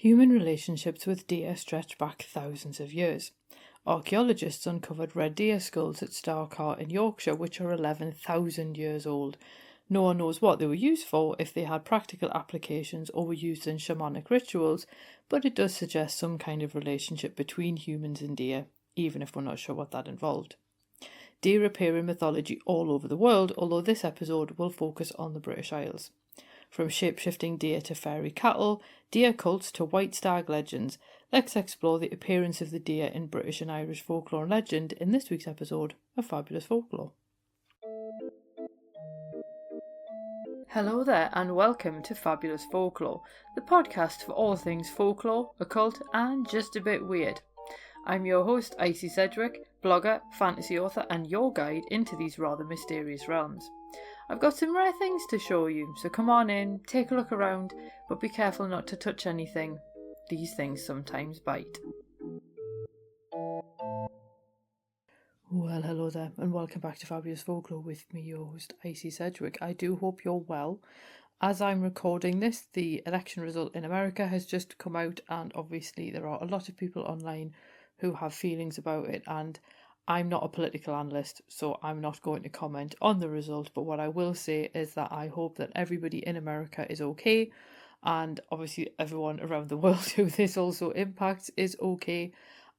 Human relationships with deer stretch back thousands of years. Archaeologists uncovered red deer skulls at Star Carr in Yorkshire, which are 11,000 years old. No one knows what they were used for, if they had practical applications or were used in shamanic rituals, but it does suggest some kind of relationship between humans and deer, even if we're not sure what that involved. Deer appear in mythology all over the world, although this episode will focus on the British Isles. From shapeshifting deer to fairy cattle, deer cults to white stag legends, let's explore the appearance of the deer in British and Irish folklore and legend in this week's episode of Fabulous Folklore. Hello there and welcome to Fabulous Folklore, the podcast for all things folklore, occult and just a bit weird. I'm your host, Icy Sedgwick, blogger, fantasy author and your guide into these rather mysterious realms. I've got some rare things to show you, so come on in, take a look around, but be careful not to touch anything. These things sometimes bite. Well, hello there, and welcome back to Fabulous Folklore with me, your host, Icy Sedgwick. I do hope you're well. As I'm recording this, the election result in America has just come out, and obviously there are a lot of people online who have feelings about it, and I'm not a political analyst, so I'm not going to comment on the result, but what I will say is that I hope that everybody in America is okay, and obviously everyone around the world who this also impacts is okay,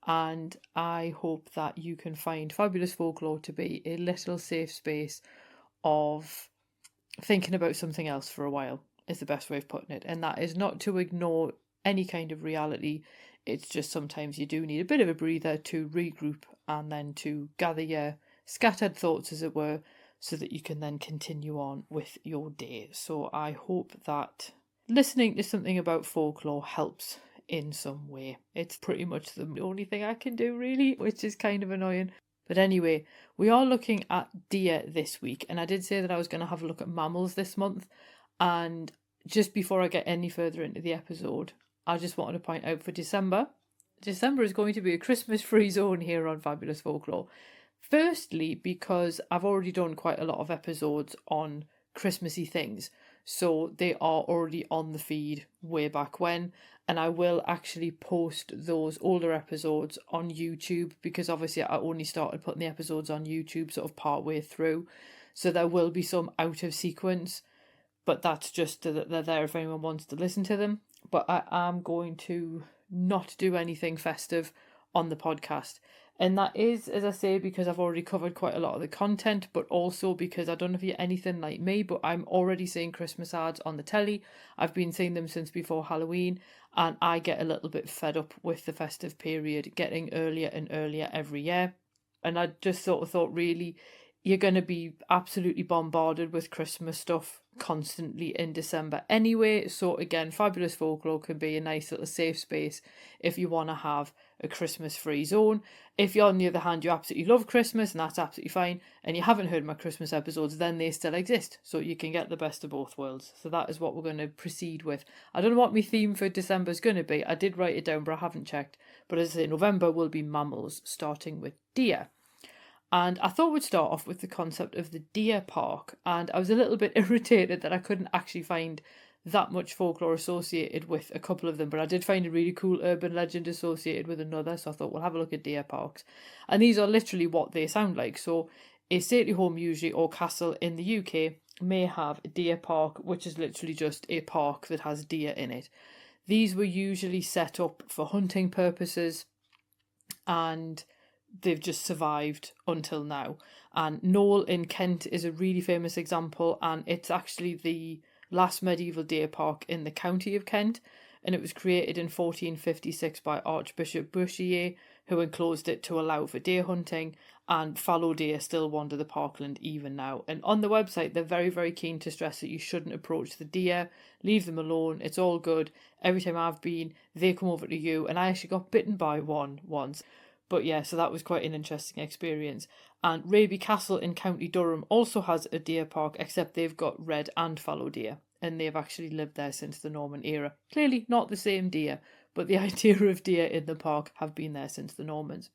and I hope that you can find Fabulous Folklore to be a little safe space of thinking about something else for a while, is the best way of putting it, and that is not to ignore any kind of reality. It's just sometimes you do need a bit of a breather to regroup and then to gather your scattered thoughts, as it were, so that you can then continue on with your day. So I hope that listening to something about folklore helps in some way. It's pretty much the only thing I can do, really, which is kind of annoying. But anyway, we are looking at deer this week, and I did say that I was going to have a look at mammals this month. And just before I get any further into the episode, I just wanted to point out for December is going to be a Christmas-free zone here on Fabulous Folklore. Firstly, because I've already done quite a lot of episodes on Christmassy things, so they are already on the feed way back when, and I will actually post those older episodes on YouTube, because obviously I only started putting the episodes on YouTube sort of part way through, so there will be some out of sequence, but that's just that they're there if anyone wants to listen to them. But I am going to not do anything festive on the podcast. And that is, as I say, because I've already covered quite a lot of the content, but also because I don't know if you're anything like me, but I'm already seeing Christmas ads on the telly. I've been seeing them since before Halloween, and I get a little bit fed up with the festive period getting earlier and earlier every year. And I just sort of thought, really, you're going to be absolutely bombarded with Christmas stuff constantly in December anyway. So again, Fabulous Folklore can be a nice little safe space if you want to have a Christmas-free zone. If you're, on the other hand, you absolutely love Christmas, and that's absolutely fine, and you haven't heard my Christmas episodes, then they still exist. So you can get the best of both worlds. So that is what we're going to proceed with. I don't know what my theme for December is going to be. I did write it down, but I haven't checked. But as I say, November will be mammals, starting with deer. And I thought we'd start off with the concept of the deer park, and I was a little bit irritated that I couldn't actually find that much folklore associated with a couple of them, but I did find a really cool urban legend associated with another, so I thought we'll have a look at deer parks. And these are literally what they sound like. So a stately home usually or castle in the UK may have a deer park, which is literally just a park that has deer in it. These were usually set up for hunting purposes, and they've just survived until now. And Knowle in Kent is a really famous example, and it's actually the last medieval deer park in the county of Kent, and it was created in 1456 by Archbishop Bourchier, who enclosed it to allow for deer hunting, and fallow deer still wander the parkland even now. And on the website, they're very, very keen to stress that you shouldn't approach the deer, leave them alone, it's all good. Every time I've been, they come over to you, and I actually got bitten by one once. But yeah, so that was quite an interesting experience. And Raby Castle in County Durham also has a deer park, except they've got red and fallow deer, and they've actually lived there since the Norman era. Clearly not the same deer, but the idea of deer in the park have been there since the Normans.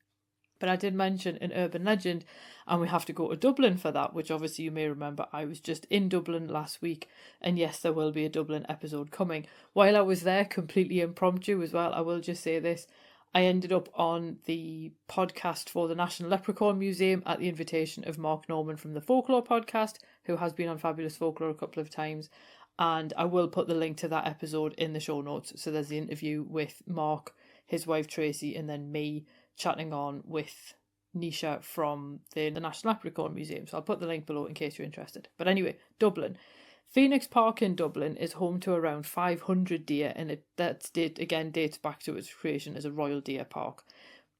But I did mention an urban legend, and we have to go to Dublin for that, which obviously you may remember I was just in Dublin last week, and yes, there will be a Dublin episode coming. While I was there, completely impromptu as well, I will just say this, I ended up on the podcast for the National Leprechaun Museum at the invitation of Mark Norman from the Folklore podcast, who has been on Fabulous Folklore a couple of times, and I will put the link to that episode in the show notes. So there's the interview with Mark, his wife Tracy, and then me chatting on with Nisha from the National Leprechaun Museum. So I'll put the link below in case you're interested. But anyway, Dublin. Phoenix Park in Dublin is home to around 500 deer, and dates back to its creation as a royal deer park.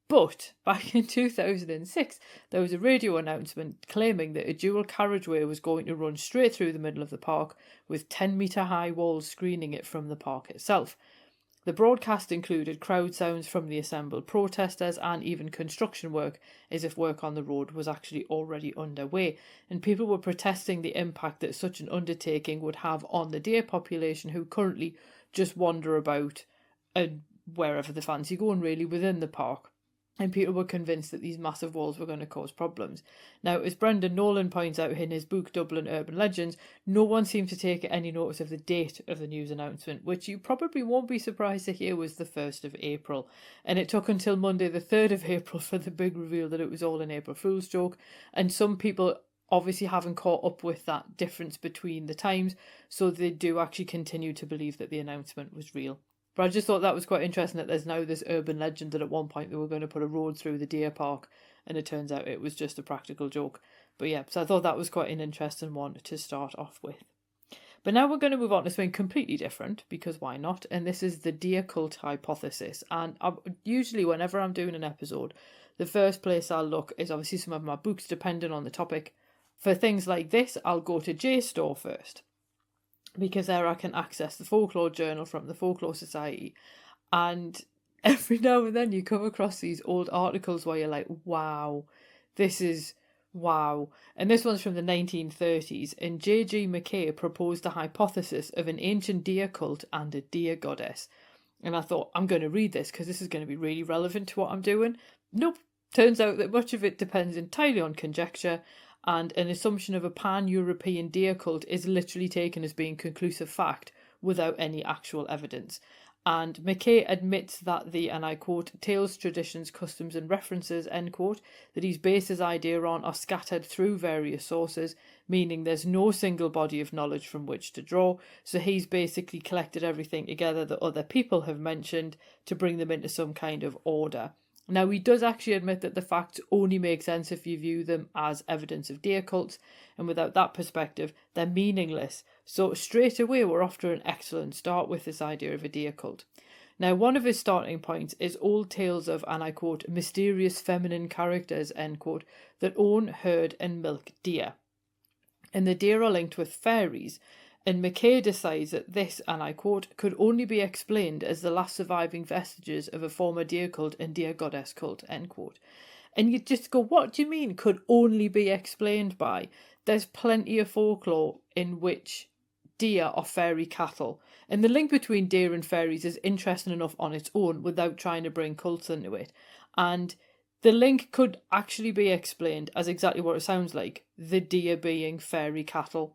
But back in 2006, there was a radio announcement claiming that a dual carriageway was going to run straight through the middle of the park, with 10-metre high walls screening it from the park itself. The broadcast included crowd sounds from the assembled protesters and even construction work, as if work on the road was actually already underway, and people were protesting the impact that such an undertaking would have on the deer population, who currently just wander about wherever they fancy going, really, within the park. And people were convinced that these massive walls were going to cause problems. Now, as Brendan Nolan points out in his book Dublin Urban Legends, no one seemed to take any notice of the date of the news announcement, which you probably won't be surprised to hear was the 1st of April. And it took until Monday the 3rd of April for the big reveal that it was all an April Fool's joke. And some people obviously haven't caught up with that difference between the times, so they do actually continue to believe that the announcement was real. But I just thought that was quite interesting that there's now this urban legend that at one point they were going to put a road through the deer park, and it turns out it was just a practical joke. But yeah, so I thought that was quite an interesting one to start off with. But now we're going to move on to something completely different, because why not? And this is the deer cult hypothesis. And usually whenever I'm doing an episode, the first place I'll look is obviously some of my books, depending on the topic. For things like this, I'll go to JSTOR first, because there I can access the folklore journal from the Folklore Society, and every now and then you come across these old articles where you're like, wow, this is wow. And this one's from the 1930s, and J.G. Mackay proposed a hypothesis of an ancient deer cult and a deer goddess. And I thought, I'm going to read this because this is going to be really relevant to what I'm doing. Nope. Turns out that much of it depends entirely on conjecture, and an assumption of a pan-European deer cult is literally taken as being conclusive fact without any actual evidence. And Mackay admits that the, and I quote, tales, traditions, customs and references, end quote, that he's based his idea on are scattered through various sources, meaning there's no single body of knowledge from which to draw. So he's basically collected everything together that other people have mentioned to bring them into some kind of order. Now, he does actually admit that the facts only make sense if you view them as evidence of deer cults, and without that perspective, they're meaningless. So straight away, we're off to an excellent start with this idea of a deer cult. Now, one of his starting points is old tales of, and I quote, mysterious feminine characters, end quote, that own, herd and milk deer. And the deer are linked with fairies, and Mackay decides that this, and I quote, could only be explained as the last surviving vestiges of a former deer cult and deer goddess cult, end quote. And you just go, what do you mean could only be explained by? There's plenty of folklore in which deer are fairy cattle. And the link between deer and fairies is interesting enough on its own without trying to bring cults into it. And the link could actually be explained as exactly what it sounds like, the deer being fairy cattle.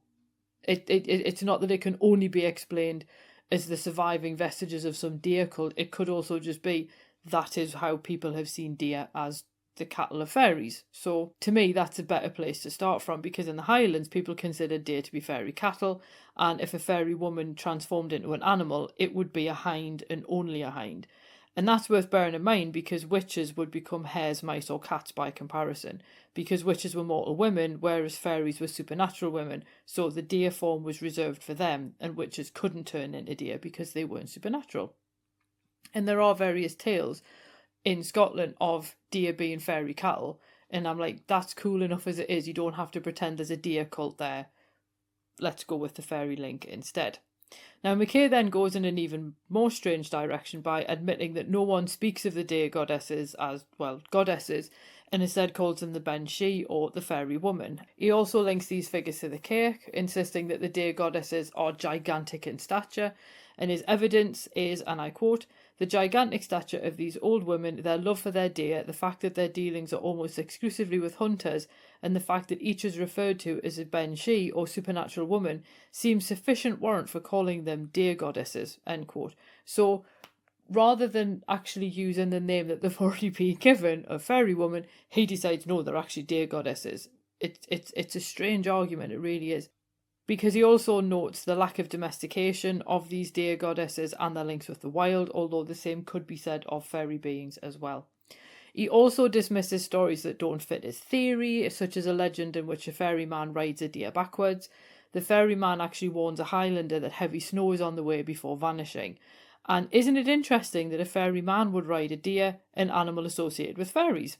It's not that it can only be explained as the surviving vestiges of some deer cult. It could also just be that is how people have seen deer, as the cattle of fairies. So to me, that's a better place to start from, because in the Highlands, people consider deer to be fairy cattle, and if a fairy woman transformed into an animal, it would be a hind and only a hind. And that's worth bearing in mind, because witches would become hares, mice or cats by comparison, because witches were mortal women, whereas fairies were supernatural women, so the deer form was reserved for them, and witches couldn't turn into deer because they weren't supernatural. And there are various tales in Scotland of deer being fairy cattle, and I'm like, that's cool enough as it is, you don't have to pretend there's a deer cult there. Let's go with the fairy link instead. Now, Mackay then goes in an even more strange direction by admitting that no one speaks of the deer goddesses as, well, goddesses, and instead calls them the Banshee or the fairy woman. He also links these figures to the Cake, insisting that the deer goddesses are gigantic in stature, and his evidence is, and I quote, "The gigantic stature of these old women, their love for their deer, the fact that their dealings are almost exclusively with hunters, and the fact that each is referred to as a banshee or supernatural woman seems sufficient warrant for calling them deer goddesses," end quote. So rather than actually using the name that they've already been given, a fairy woman, he decides no, they're actually deer goddesses. It's a strange argument, it really is. Because he also notes the lack of domestication of these deer goddesses and their links with the wild, although the same could be said of fairy beings as well. He also dismisses stories that don't fit his theory, such as a legend in which a ferryman rides a deer backwards. The ferryman actually warns a Highlander that heavy snow is on the way before vanishing. And isn't it interesting that a ferryman would ride a deer, an animal associated with fairies?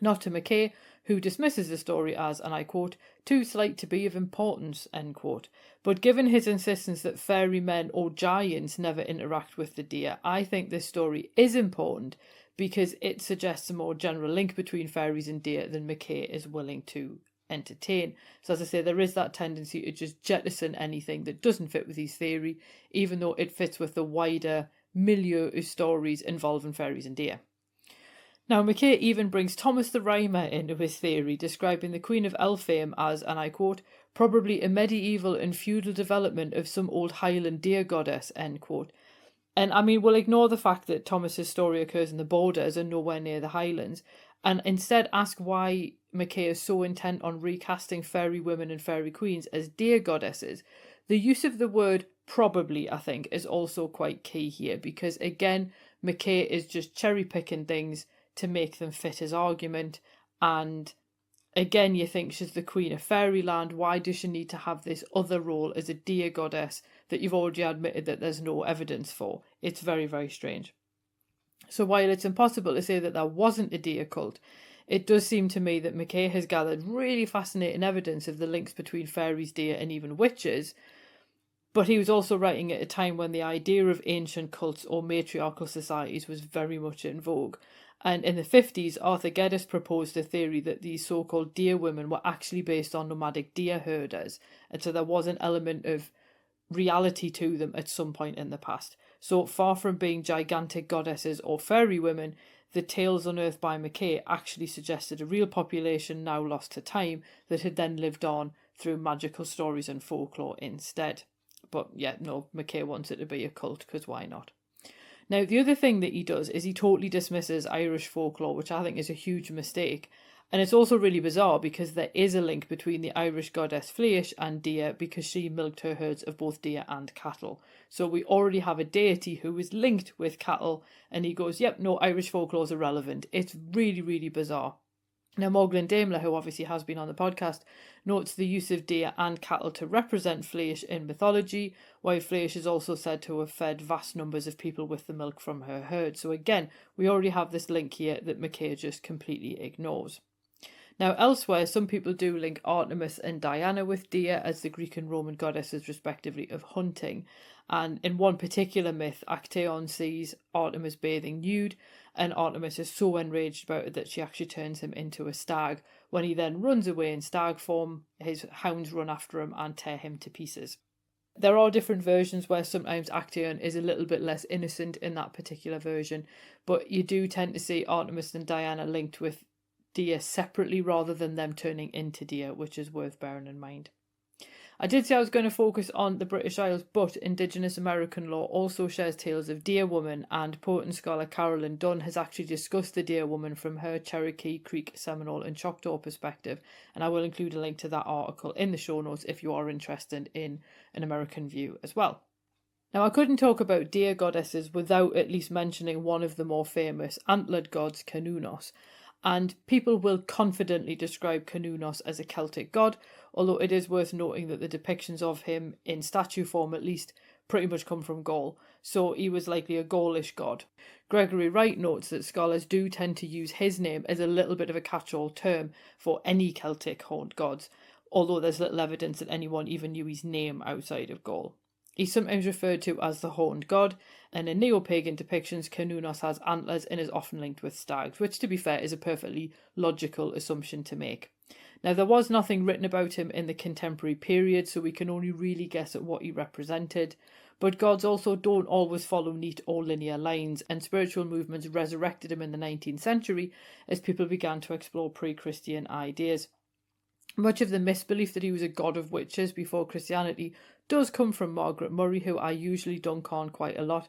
Not to Mackay, who dismisses the story as, and I quote, "too slight to be of importance," end quote. But given his insistence that fairy men or giants never interact with the deer, I think this story is important because it suggests a more general link between fairies and deer than Mackay is willing to entertain. So as I say, there is that tendency to just jettison anything that doesn't fit with his theory, even though it fits with the wider milieu of stories involving fairies and deer. Now, Mackay even brings Thomas the Rhymer into his theory, describing the Queen of Elfame as, and I quote, "probably a medieval and feudal development of some old Highland deer goddess," end quote. And I mean, we'll ignore the fact that Thomas's story occurs in the borders and nowhere near the Highlands, and instead ask why Mackay is so intent on recasting fairy women and fairy queens as deer goddesses. The use of the word probably, I think, is also quite key here, because again, Mackay is just cherry picking things to make them fit his argument. And again, you think she's the queen of fairyland. Why does she need to have this other role as a deer goddess that you've already admitted that there's no evidence for? It's very, very strange. So while it's impossible to say that there wasn't a deer cult, it does seem to me that Mackay has gathered really fascinating evidence of the links between fairies, deer, and even witches. But he was also writing at a time when the idea of ancient cults or matriarchal societies was very much in vogue. And in the 50s, Arthur Geddes proposed a theory that these so-called deer women were actually based on nomadic deer herders. And so there was an element of reality to them at some point in the past. So far from being gigantic goddesses or fairy women, the tales unearthed by Mackay actually suggested a real population now lost to time that had then lived on through magical stories and folklore instead. But yeah, no, Mackay wants it to be a cult, because why not? Now, the other thing that he does is he totally dismisses Irish folklore, which I think is a huge mistake. And it's also really bizarre because there is a link between the Irish goddess Fleis and deer, because she milked her herds of both deer and cattle. So we already have a deity who is linked with cattle, and he goes, yep, no, Irish folklore is irrelevant. It's really, really bizarre. Now, Morgan Daimler, who obviously has been on the podcast, notes the use of deer and cattle to represent Fleis in mythology, while Fleis is also said to have fed vast numbers of people with the milk from her herd. So again, we already have this link here that Mackay just completely ignores. Now, elsewhere, some people do link Artemis and Diana with deer as the Greek and Roman goddesses, respectively, of hunting. And in one particular myth, Actaeon sees Artemis bathing nude, and Artemis is so enraged about it that she actually turns him into a stag. When he then runs away in stag form, his hounds run after him and tear him to pieces. There are different versions where sometimes Actaeon is a little bit less innocent in that particular version, but you do tend to see Artemis and Diana linked with deer separately rather than them turning into deer, which is worth bearing in mind. I did say I was going to focus on the British Isles, but Indigenous American law also shares tales of deer woman, and poet and scholar Carolyn Dunn has actually discussed the deer woman from her Cherokee, Creek, Seminole and Choctaw perspective, and I will include a link to that article in the show notes if you are interested in an American view as well. Now, I couldn't talk about deer goddesses without at least mentioning one of the more famous antlered gods, Cernunnos. And people will confidently describe Cernunnos as a Celtic god, although it is worth noting that the depictions of him, in statue form at least, pretty much come from Gaul, so he was likely a Gaulish god. Gregory Wright notes that scholars do tend to use his name as a little bit of a catch-all term for any Celtic horned gods, although there's little evidence that anyone even knew his name outside of Gaul. He's sometimes referred to as the horned god, and in neo-pagan depictions, Cernunnos has antlers and is often linked with stags, which, to be fair, is a perfectly logical assumption to make. Now, there was nothing written about him in the contemporary period, so we can only really guess at what he represented, But gods also don't always follow neat or linear lines, and spiritual movements resurrected him in the 19th century as people began to explore pre-Christian ideas. Much of the misbelief that he was a god of witches before Christianity does come from Margaret Murray, who I usually dunk on quite a lot,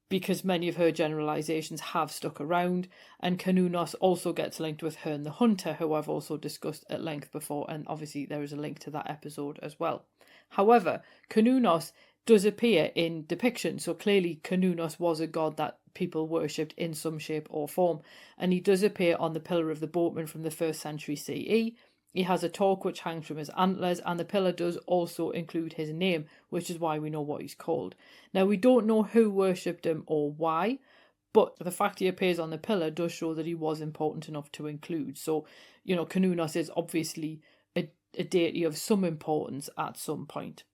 because many of her generalisations have stuck around, and Cernunnos also gets linked with Herne the Hunter, who I've also discussed at length before, and obviously there is a link to that episode as well. However, Cernunnos does appear in depictions, so clearly Cernunnos was a god that people worshipped in some shape or form, and he does appear on the Pillar of the Boatman from the 1st century CE. He has a torque which hangs from his antlers, and the pillar does also include his name, which is why we know what he's called. Now, we don't know who worshipped him or why, but the fact he appears on the pillar does show that he was important enough to include. So, Cernunnos is obviously a deity of some importance at some point.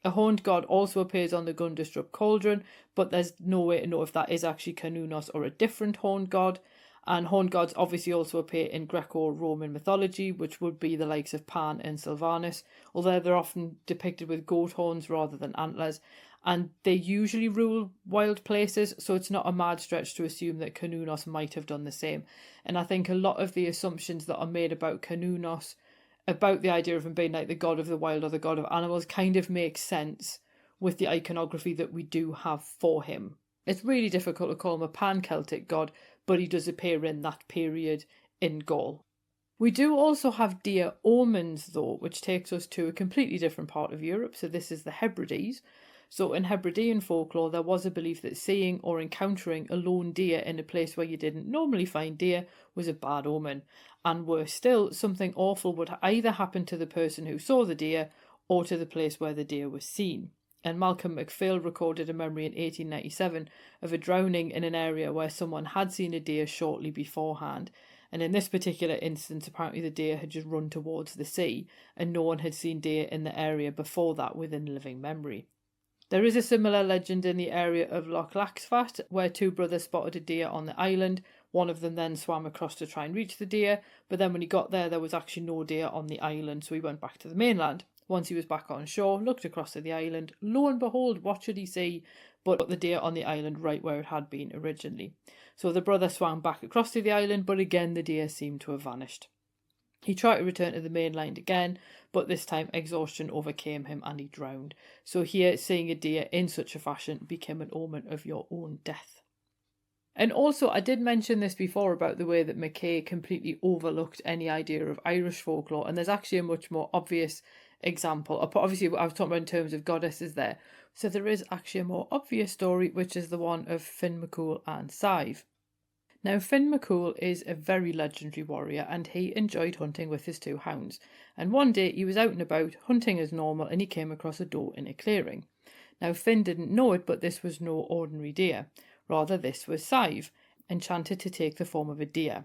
A horned god also appears on the Gundestrup cauldron, but there's no way to know if that is actually Cernunnos or a different horned god. And horned gods obviously also appear in Greco-Roman mythology, which would be the likes of Pan and Sylvanus, although they're often depicted with goat horns rather than antlers. And they usually rule wild places, so it's not a mad stretch to assume that Cernunnos might have done the same. And I think a lot of the assumptions that are made about Cernunnos, about the idea of him being like the god of the wild or the god of animals, kind of makes sense with the iconography that we do have for him. It's really difficult to call him a pan-Celtic god, but he does appear in that period in Gaul. We do also have deer omens, though, which takes us to a completely different part of Europe. So this is the Hebrides. So in Hebridean folklore, there was a belief that seeing or encountering a lone deer in a place where you didn't normally find deer was a bad omen. And worse still, something awful would either happen to the person who saw the deer or to the place where the deer was seen. And Malcolm McPhail recorded a memory in 1897 of a drowning in an area where someone had seen a deer shortly beforehand. And in this particular instance, apparently the deer had just run towards the sea, and no one had seen deer in the area before that within living memory. There is a similar legend in the area of Loch Laxfat, where two brothers spotted a deer on the island. One of them then swam across to try and reach the deer, but then when he got there was actually no deer on the island, so he went back to the mainland. Once he was back on shore, looked across to the island, lo and behold, what should he see but the deer on the island right where it had been originally. So the brother swam back across to the island, but again the deer seemed to have vanished. He tried to return to the mainland again, but this time exhaustion overcame him and he drowned. So here, seeing a deer in such a fashion became an omen of your own death. And also, I did mention this before about the way that McKay completely overlooked any idea of Irish folklore, and there's actually a much more obvious example. Obviously, I was talking about in terms of goddesses there. So there is actually a more obvious story, which is the one of Finn McCool and Sadhbh. Now, Finn McCool is a very legendary warrior, and he enjoyed hunting with his two hounds. And one day he was out and about, hunting as normal, and he came across a doe in a clearing. Now, Finn didn't know it, but this was no ordinary deer. Rather, this was Sadhbh, enchanted to take the form of a deer.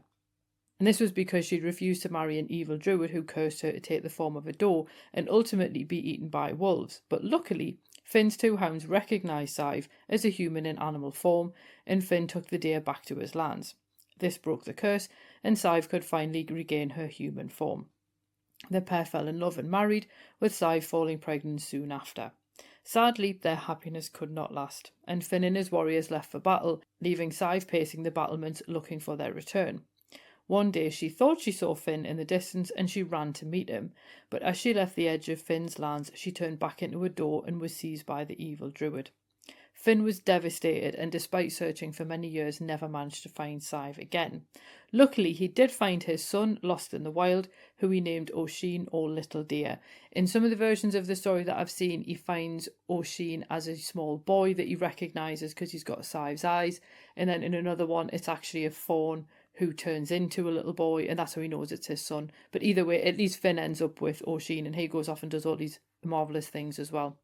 And this was because she'd refused to marry an evil druid who cursed her to take the form of a doe and ultimately be eaten by wolves. But luckily, Finn's two hounds recognised Sadhbh as a human in animal form, and Finn took the deer back to his lands. This broke the curse, and Sadhbh could finally regain her human form. The pair fell in love and married, with Sadhbh falling pregnant soon after. Sadly, their happiness could not last, and Finn and his warriors left for battle, leaving Sadhbh pacing the battlements looking for their return. One day she thought she saw Finn in the distance and she ran to meet him, but as she left the edge of Finn's lands, she turned back into a doe and was seized by the evil druid. Finn was devastated and, despite searching for many years, never managed to find Sadhbh again. Luckily, he did find his son lost in the wild, who he named Oisin or Little Deer. In some of the versions of the story that I've seen, he finds Oisin as a small boy that he recognises because he's got Sadhbh's eyes, and then in another one it's actually a fawn who turns into a little boy, and that's how he knows it's his son. But either way, at least Finn ends up with Oisin, and he goes off and does all these marvellous things as well.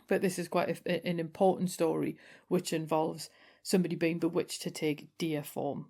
But this is quite an important story, which involves somebody being bewitched to take deer form.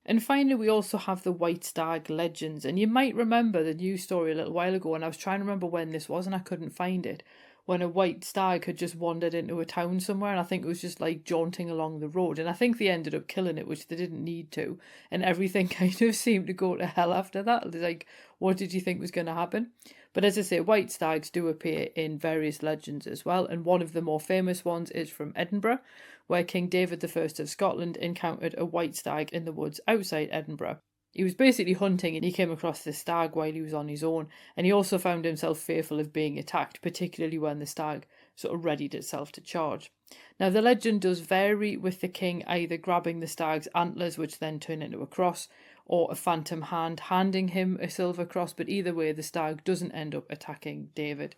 And finally, we also have the White Stag legends. And you might remember the news story a little while ago, and I was trying to remember when this was, and I couldn't find it, when a white stag had just wandered into a town somewhere, and I think it was just like jaunting along the road. And I think they ended up killing it, which they didn't need to. And everything kind of seemed to go to hell after that. Like, what did you think was going to happen? But as I say, white stags do appear in various legends as well, and one of the more famous ones is from Edinburgh, where King David I of Scotland encountered a white stag in the woods outside Edinburgh. He was basically hunting and he came across this stag while he was on his own, and he also found himself fearful of being attacked, particularly when the stag sort of readied itself to charge. Now, the legend does vary, with the king either grabbing the stag's antlers, which then turn into a cross, or a phantom hand handing him a silver cross, but either way, the stag doesn't end up attacking David.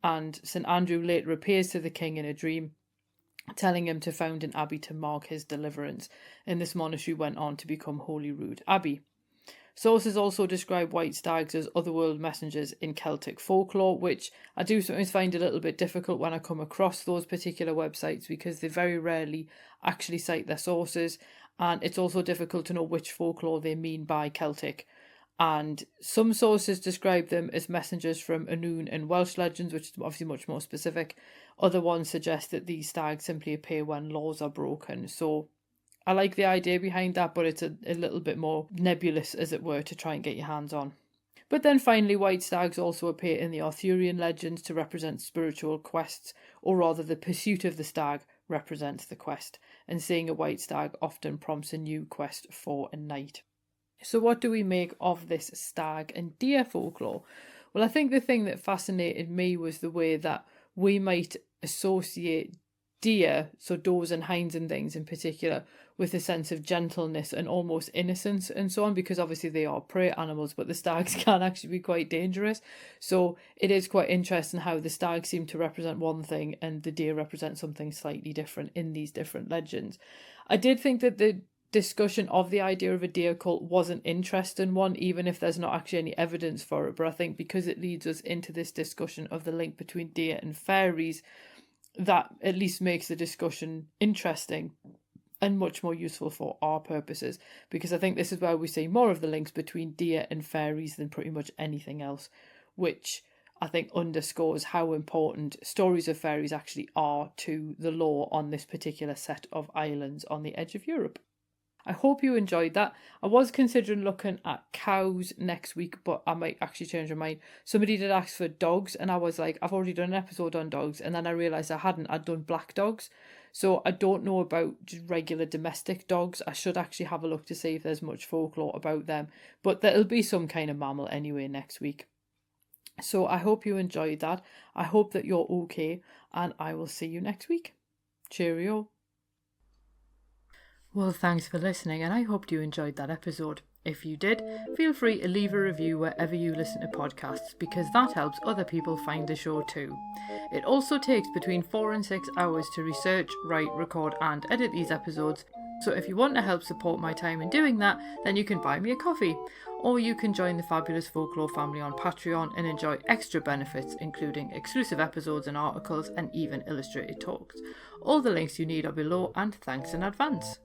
And St Andrew later appears to the king in a dream, telling him to found an abbey to mark his deliverance, and this monastery went on to become Holyrood Abbey. Sources also describe white stags as otherworld messengers in Celtic folklore, which I do sometimes find a little bit difficult when I come across those particular websites, because they very rarely actually cite their sources, and it's also difficult to know which folklore they mean by Celtic. And some sources describe them as messengers from Anun and Welsh legends, which is obviously much more specific. Other ones suggest that these stags simply appear when laws are broken. So I like the idea behind that, but it's a little bit more nebulous, as it were, to try and get your hands on. But then finally, white stags also appear in the Arthurian legends to represent spiritual quests, or rather the pursuit of the stag represents the quest, and seeing a white stag often prompts a new quest for a knight. So what do we make of this stag and deer folklore? Well, I think the thing that fascinated me was the way that we might associate deer, so does and hinds and things in particular, with a sense of gentleness and almost innocence and so on, because obviously they are prey animals, but the stags can actually be quite dangerous. So it is quite interesting how the stags seem to represent one thing and the deer represent something slightly different in these different legends. I did think that the discussion of the idea of a deer cult was an interesting one, even if there's not actually any evidence for it. But I think because it leads us into this discussion of the link between deer and fairies, that at least makes the discussion interesting and much more useful for our purposes, because I think this is where we see more of the links between deer and fairies than pretty much anything else, which I think underscores how important stories of fairies actually are to the lore on this particular set of islands on the edge of Europe. I hope you enjoyed that. I was considering looking at cows next week, but I might actually change my mind. Somebody did ask for dogs, and I was like, I've already done an episode on dogs, and then I realised I hadn't. I'd done black dogs. So I don't know about just regular domestic dogs. I should actually have a look to see if there's much folklore about them. But there'll be some kind of mammal anyway next week. So I hope you enjoyed that. I hope that you're okay, and I will see you next week. Cheerio. Well, thanks for listening, and I hope you enjoyed that episode. If you did, feel free to leave a review wherever you listen to podcasts, because that helps other people find the show too. It also takes between 4 and 6 hours to research, write, record and edit these episodes, so if you want to help support my time in doing that, then you can buy me a coffee, or you can join the Fabulous Folklore family on Patreon and enjoy extra benefits, including exclusive episodes and articles and even illustrated talks. All the links you need are below, and thanks in advance.